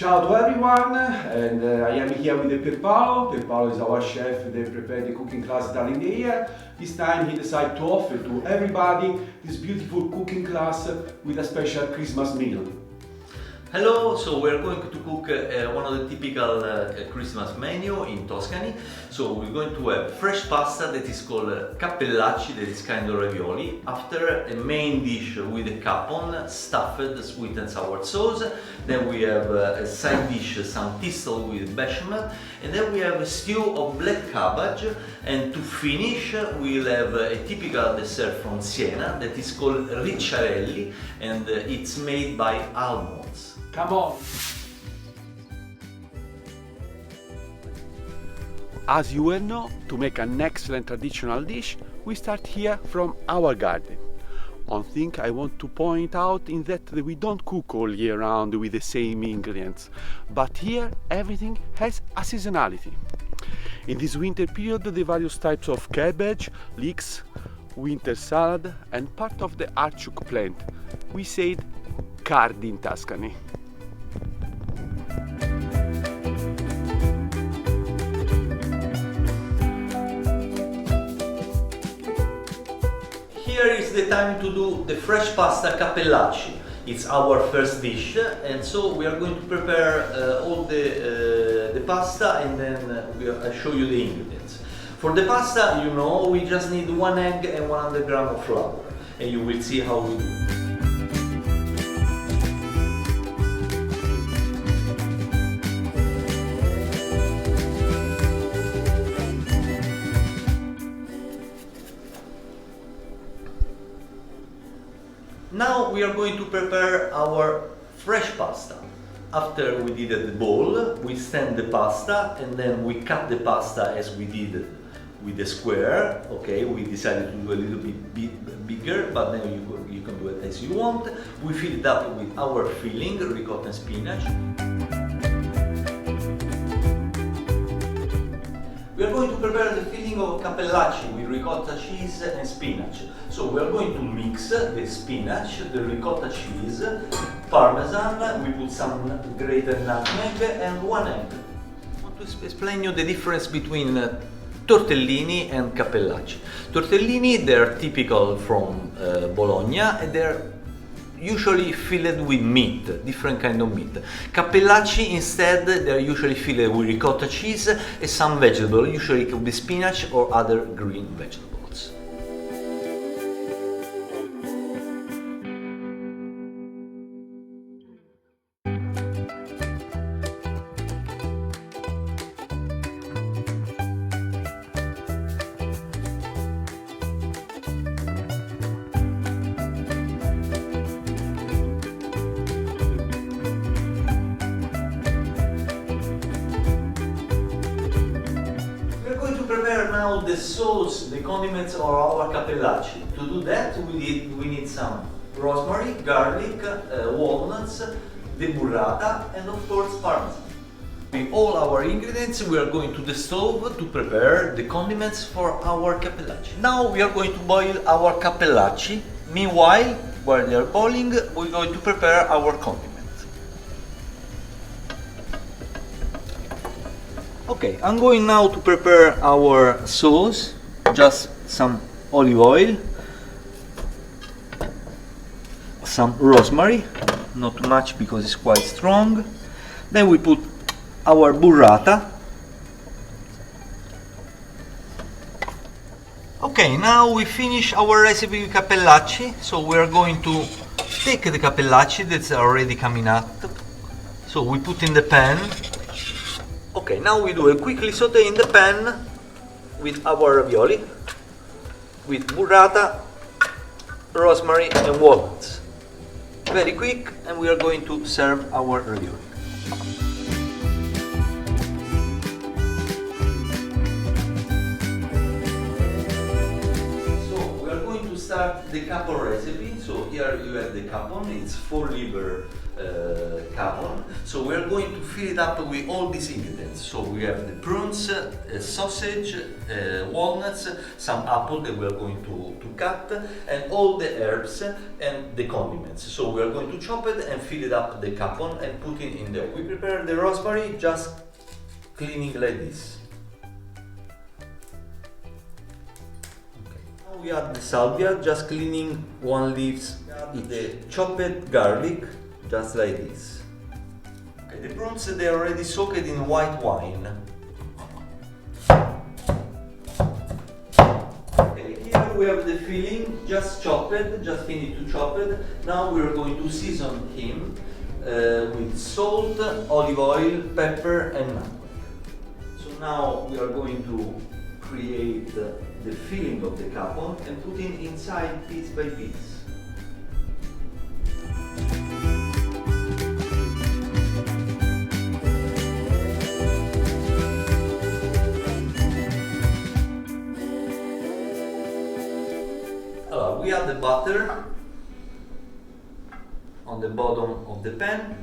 Ciao to everyone, and I am here with Pierpaolo. Pierpaolo is our chef that prepared the cooking class during the year. This time he decided to offer to everybody this beautiful cooking class with a special Christmas meal. Hello, so we're going to cook one of the typical Christmas menu in Tuscany. So we're going to have fresh pasta that is called cappellacci, that is kind of ravioli. After a main dish with a capon, stuffed sweet and sour sauce. Then we have a side dish, some thistle with bechamel. And then we have a stew of black cabbage. And to finish, we'll have a typical dessert from Siena that is called Ricciarelli, and it's made by almonds. Come on! As you well know, to make an excellent traditional dish, we start here from our garden. One thing I want to point out is that we don't cook all year round with the same ingredients, but here everything has a seasonality. In this winter period, the various types of cabbage, leeks, winter salad and part of the artichoke plant. We said cardi in Tuscany. Here is the time to do the fresh pasta cappellacci. It's our first dish, and so we are going to prepare all the pasta, and then I'll show you the ingredients. For the pasta, you know, we just need 1 egg and 100 grams of flour, and you will see how we do. Now we are going to prepare our fresh pasta. After we did the bowl, we stand the pasta and then we cut the pasta as we did with the square. Okay, we decided to do a little bit bigger, but then you can do it as you want. We fill it up with our filling, ricotta and spinach. We are going to prepare the filling of cappellacci with ricotta cheese and spinach. So we are going to mix the spinach, the ricotta cheese, parmesan, we put some grated nutmeg and 1 egg. I want to explain you the difference between tortellini and cappellacci. Tortellini, they're typical from Bologna, and they're usually filled with meat, different kind of meat. Cappellacci instead, they're usually filled with ricotta cheese and some vegetable, usually it could be spinach or other green vegetables. Prepare now the sauce, the condiments of our cappellacci. To do that, we need some rosemary, garlic, walnuts, the burrata, and of course parmesan. With all our ingredients, we are going to the stove to prepare the condiments for our cappellacci. Now we are going to boil our cappellacci. Meanwhile, while they are boiling, we're going to prepare our condiments. Okay, I'm going now to prepare our sauce. Just some olive oil, some rosemary, not too much because it's quite strong. Then we put our burrata. Okay, now we finish our recipe with cappellacci. So we are going to take the cappellacci that's already coming out. So we put in the pan. Okay, now we do a quickly saute in the pan with our ravioli, with burrata, rosemary and walnuts. Very quick, and we are going to serve our ravioli. So we are going to start the capon recipe. So here you have the capon, it's 4 liver capon. So we are going to fill it up with all these ingredients. So we have the prunes, sausage, walnuts, some apple that we are going to cut, and all the herbs and the condiments. So we are going to chop it and fill it up the capon and put it in there. We prepare the rosemary just cleaning like this. Okay. Now we add the salvia, just cleaning one leaves. The chopped garlic, just like this. Okay, the prunes, they are already soaked in white wine. Okay, here we have the filling, just chopped, just finished to chop it. Now we are going to season him with salt, olive oil, pepper and nutmeg. So now we are going to create the filling of the capon and put it inside piece by piece. We add the butter on the bottom of the pan.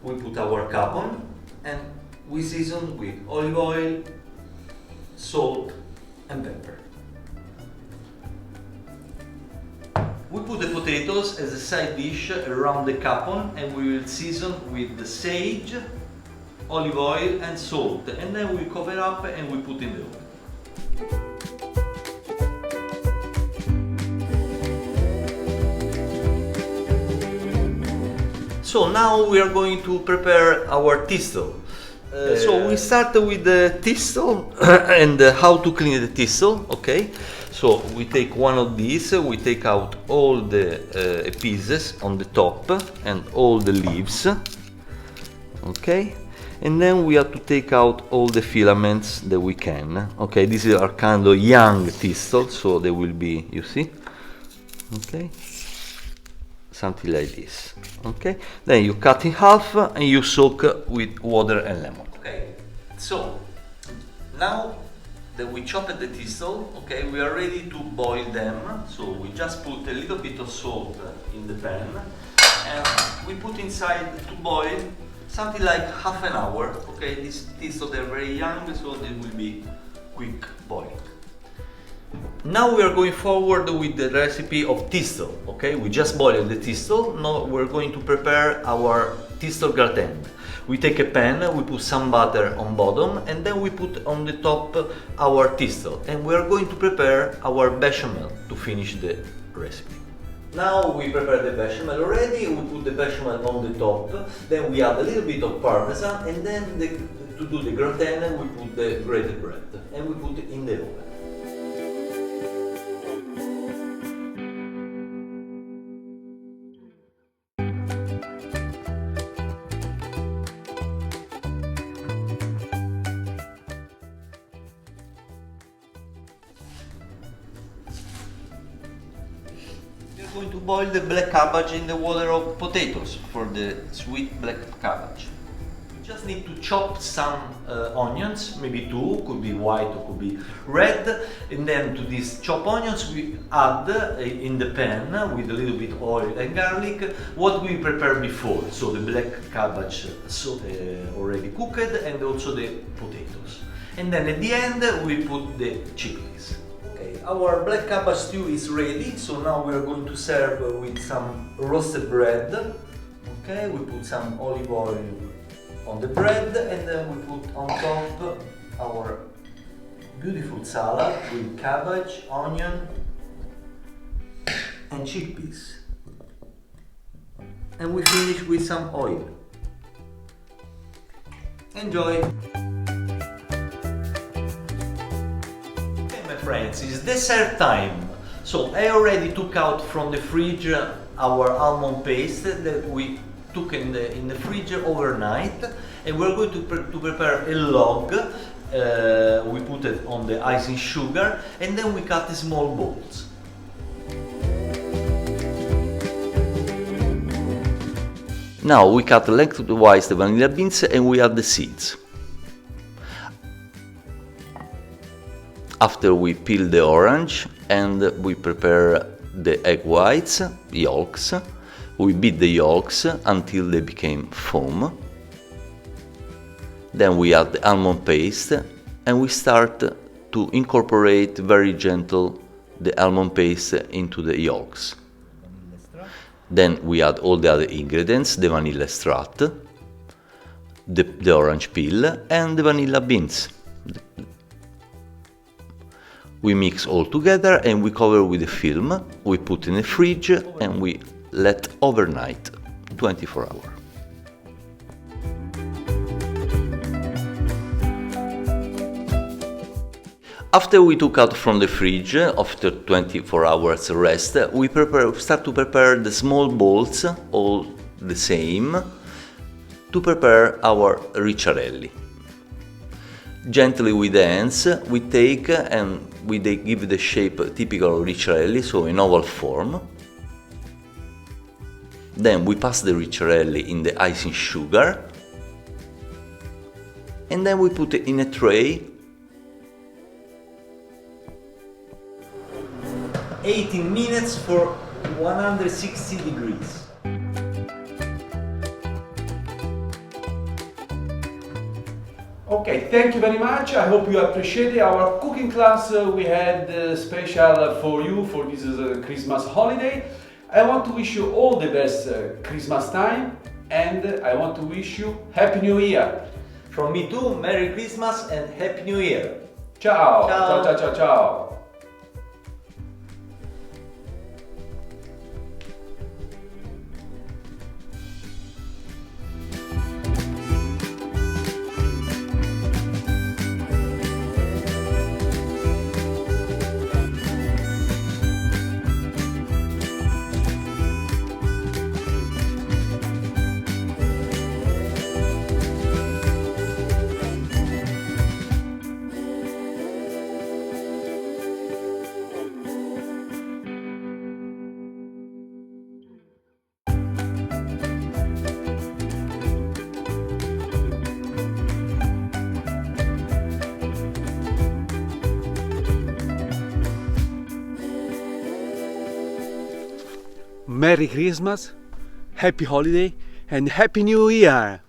We put our capon and we season with olive oil, salt and pepper. We put the potatoes as a side dish around the capon and we will season with the sage, olive oil and salt, and then we cover up and we put in the oven. So now we are going to prepare our thistle. So we start with the thistle and how to clean the thistle, okay? So we take one of these, we take out all the pieces on the top and all the leaves, okay? And then we have to take out all the filaments that we can, okay? These are kind of young thistle, so they will be, you see, okay? Something like this, okay? Then you cut in half and you soak with water and lemon. Okay, so now that we chopped the thistle, okay, we are ready to boil them. So we just put a little bit of salt in the pan and we put inside to boil something like half an hour, okay? These thistle, they're very young, so they will be quick boiled. Now we are going forward with the recipe of thistle, okay? We just boiled the thistle, now we're going to prepare our thistle gratin. We take a pan, we put some butter on bottom and then we put on the top our thistle and we are going to prepare our bechamel to finish the recipe. Now we prepare the bechamel already, we put the bechamel on the top, then we add a little bit of parmesan and then to do the gratin we put the grated bread and we put it in the oven. We are going to boil the black cabbage in the water of potatoes for the sweet black cabbage. We just need to chop some onions, maybe two, could be white or could be red, and then to these chopped onions we add in the pan with a little bit of oil and garlic what we prepared before, so the black cabbage already cooked and also the potatoes. And then at the end we put the chickpeas. Our black cabbage stew is ready, so now we are going to serve with some roasted bread. Okay, we put some olive oil on the bread and then we put on top our beautiful salad with cabbage, onion and chickpeas. And we finish with some oil. Enjoy! Friends, it's dessert time. So I already took out from the fridge our almond paste that we took in the fridge overnight, and we're going to prepare a log. We put it on the icing sugar and then we cut the small balls. Now we cut lengthwise the vanilla beans and we add the seeds. After we peel the orange and we prepare the egg whites, yolks, We beat the yolks until they became foam. Then we add the almond paste and we start to incorporate very gentle the almond paste into the yolks. Then we add all the other ingredients, the vanilla extract, the orange peel and the vanilla beans. We mix all together and we cover with a film, we put in the fridge and we let overnight, 24 hours. After we took out from the fridge, after 24 hours rest, we start to prepare the small balls, all the same, to prepare our ricciarelli. Gently with the hands, we take and we give the shape typical of ricciarelli, so in oval form. Then we pass the ricciarelli in the icing sugar, and then we put it in a tray. 18 minutes for 160 degrees. Okay, thank you very much. I hope you appreciated our cooking class we had special for you for this Christmas holiday. I want to wish you all the best Christmas time and I want to wish you Happy New Year. From me too, Merry Christmas and Happy New Year. Ciao! Ciao. Ciao, ciao, ciao, ciao! Merry Christmas, Happy Holiday and Happy New Year!